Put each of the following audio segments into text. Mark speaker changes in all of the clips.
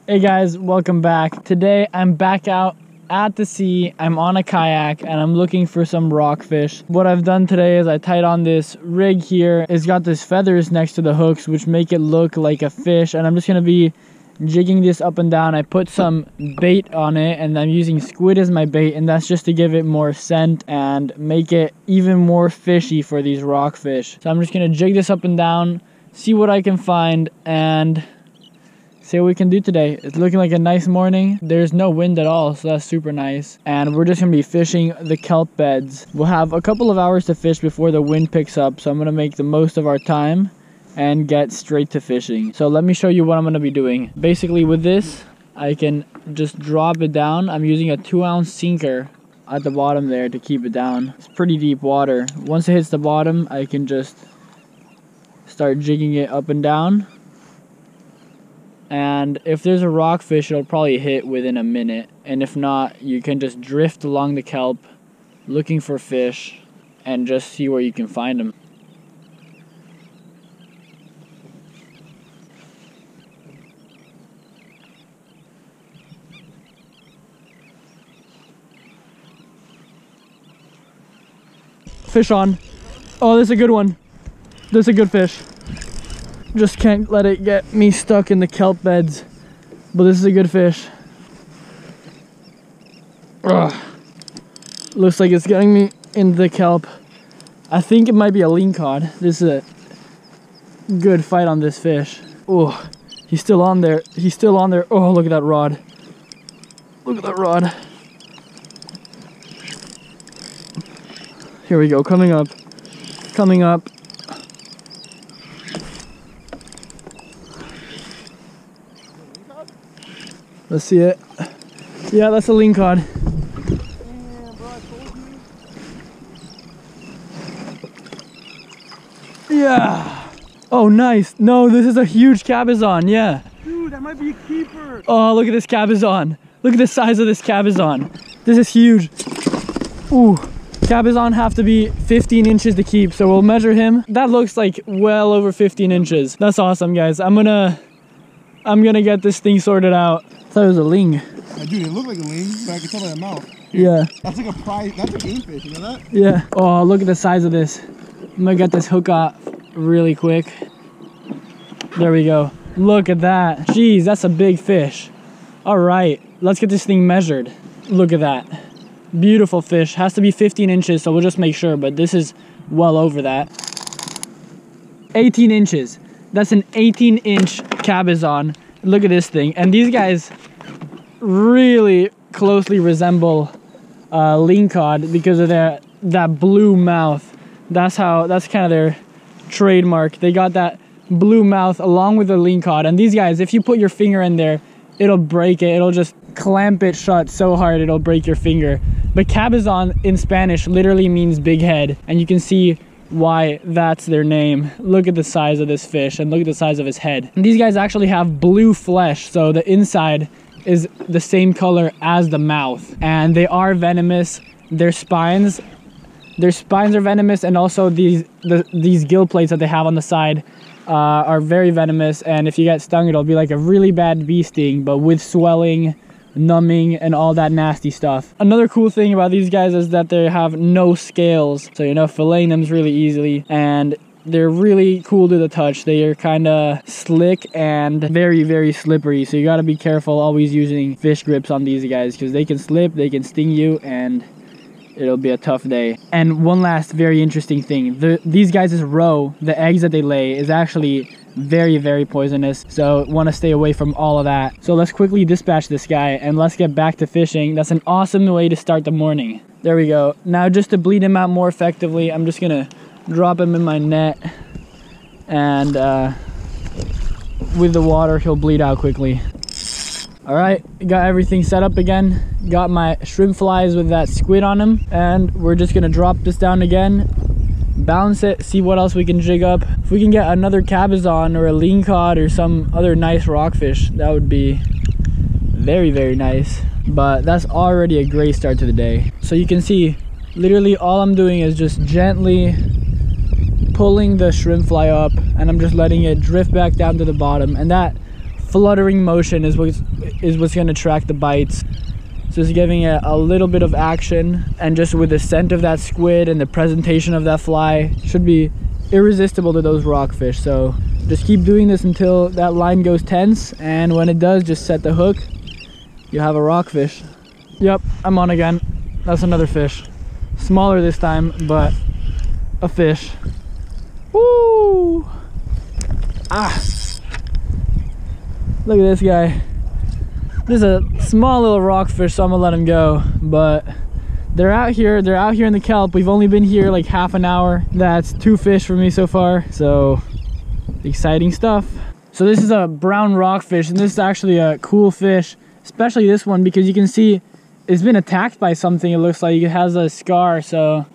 Speaker 1: Hey guys, welcome back. Today I'm back out at the sea. I'm on a kayak and I'm looking for some rockfish. What I've done today is I tied on this rig here. It's got these feathers next to the hooks which make it look like a fish, and I'm just gonna be jigging this up and down. I put some bait on it and I'm using squid as my bait, and that's just to give it more scent and make it even more fishy for these rockfish. So I'm just gonna jig this up and down, see what I can find, and see what we can do today. It's looking like a nice morning. There's no wind at all, so that's super nice. And we're just gonna be fishing the kelp beds. We'll have a couple of hours to fish before the wind picks up, so I'm gonna make the most of our time and get straight to fishing. So let me show you what I'm gonna be doing. Basically with this, I can just drop it down. I'm using a 2-ounce sinker at the bottom there to keep it down. It's pretty deep water. Once it hits the bottom, I can just start jigging it up and down. And if there's a rockfish, it'll probably hit within a minute. And if not, you can just drift along the kelp looking for fish and just see where you can find them. Fish on. Oh, this is a good one. This is a good fish. Just can't let it get me stuck in the kelp beds. But this is a good fish. Ugh. Looks like it's getting me into the kelp. I think it might be a lean cod. This is a good fight on this fish. Oh, he's still on there. He's still on there. Oh, look at that rod. Look at that rod. Here we go, coming up. Coming up. Let's see it. Yeah, that's a lean cod. Yeah. Oh, nice. No, this is a huge cabezon. Yeah.
Speaker 2: Dude, that might be a keeper.
Speaker 1: Oh, look at this cabezon. Look at the size of this cabezon. This is huge. Ooh. Cabezon have to be 15 inches to keep, so we'll measure him. That looks like well over 15 inches. That's awesome, guys. I'm gonna get this thing sorted out. I thought it was a ling.
Speaker 2: Yeah, dude, it looked like a ling, but I can tell by the mouth.
Speaker 1: Yeah.
Speaker 2: That's like a prize. That's a game fish. You know that?
Speaker 1: Yeah. Oh, look at the size of this. I'm gonna get this hook off really quick. There we go. Look at that. Jeez, that's a big fish. All right, let's get this thing measured. Look at that. Beautiful fish. Has to be 15 inches, so we'll just make sure, but this is well over that. 18 inches. That's an 18-inch cabezon. Look at this thing. And these guys really closely resemble lean cod because of that blue mouth. That's kind of their trademark. They got that blue mouth along with the lean cod. And these guys, if you put your finger in there, it'll break it. It'll just clamp it shut so hard it'll break your finger. But cabezon in Spanish literally means big head, and you can see why that's their name. Look at the size of this fish and look at the size of his head. And these guys actually have blue flesh, so the inside is the same color as the mouth, and they are venomous. Their spines are venomous, and also these gill plates that they have on the side are very venomous, and if you get stung it'll be like a really bad bee sting, but with swelling, numbing, and all that nasty stuff. Another cool thing about these guys is that they have no scales, so filleting them is really easily, and they're really cool to the touch. They are kind of slick and very, very slippery, so you got to be careful always using fish grips on these guys because they can slip, they can sting you, and it'll be a tough day. And one last very interesting thing, these guys' roe, the eggs that they lay, is actually very, very poisonous, so want to stay away from all of that. So let's quickly dispatch this guy and let's get back to fishing. That's an awesome way to start the morning. There we go. Now just to bleed him out more effectively, I'm just gonna drop him in my net, and with the water he'll bleed out quickly. All right, got everything set up again. Got my shrimp flies with that squid on them, and we're just gonna drop this down again, balance it, see what else we can jig up. If we can get another cabezon or a lean cod or some other nice rockfish, that would be very, very nice. But that's already a great start to the day. So you can see, literally all I'm doing is just gently pulling the shrimp fly up, and I'm just letting it drift back down to the bottom, and that fluttering motion is what's going to attract the bites. So it's giving it a little bit of action, and just with the scent of that squid and the presentation of that fly, should be irresistible to those rockfish. So just keep doing this until that line goes tense, and when it does, just set the hook. You have a rockfish. Yep, I'm on again. That's another fish. Smaller this time, but a fish. Woo! Ah! Look at this guy. This is a small little rockfish, so I'm gonna let him go. But they're out here in the kelp. We've only been here like half an hour. That's 2 fish for me so far. So exciting stuff. So this is a brown rockfish, and this is actually a cool fish, especially this one, because you can see it's been attacked by something. It looks like it has a scar, so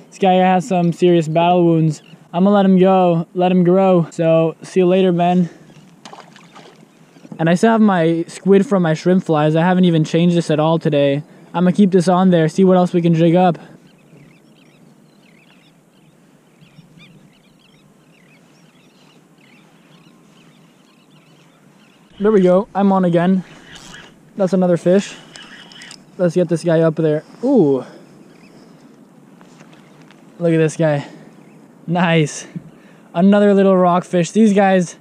Speaker 1: this guy has some serious battle wounds. I'm gonna let him go, let him grow. So see you later, man. And I still have my squid from my shrimp flies. I haven't even changed this at all today. I'm gonna keep this on there, see what else we can jig up. There we go, I'm on again. That's another fish. Let's get this guy up there. Ooh. Look at this guy. Nice. Another little rockfish. These guys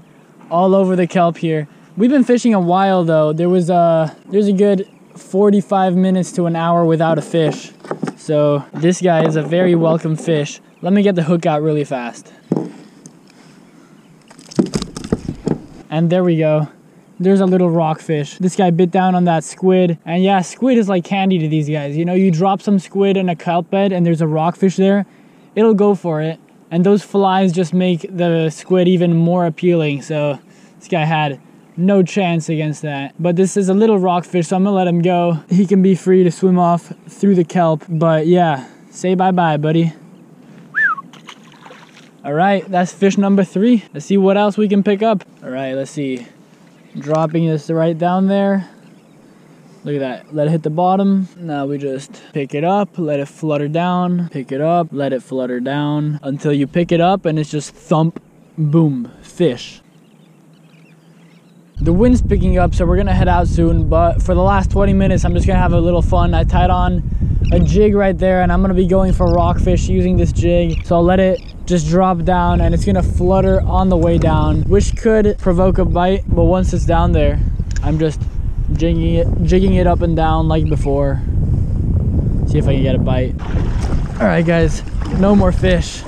Speaker 1: all over the kelp here. We've been fishing a while though. There's a good 45 minutes to an hour without a fish. So this guy is a very welcome fish. Let me get the hook out really fast. And there we go. There's a little rockfish. This guy bit down on that squid. And yeah, squid is like candy to these guys. You know, you drop some squid in a kelp bed and there's a rockfish there, it'll go for it. And those flies just make the squid even more appealing. So this guy had no chance against that. But this is a little rockfish, so I'm gonna let him go. He can be free to swim off through the kelp. But yeah, say bye-bye, buddy. All right, that's fish number 3. Let's see what else we can pick up. All right, let's see. Dropping this right down there. Look at that, let it hit the bottom. Now we just pick it up, let it flutter down, pick it up, let it flutter down, until you pick it up and it's just thump, boom, fish. The wind's picking up, so we're gonna head out soon, but for the last 20 minutes, I'm just gonna have a little fun. I tied on a jig right there, and I'm gonna be going for rockfish using this jig. So I'll let it just drop down, and it's gonna flutter on the way down, which could provoke a bite, but once it's down there, I'm just jigging it up and down like before. See if I can get a bite. All right, guys, no more fish.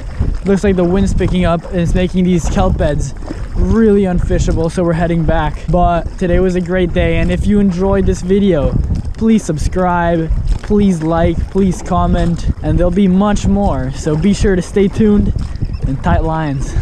Speaker 1: Looks like the wind's picking up, and it's making these kelp beds really unfishable, so we're heading back. But today was a great day, and if you enjoyed this video, please subscribe, please like, please comment, and there'll be much more. So be sure to stay tuned and tight lines.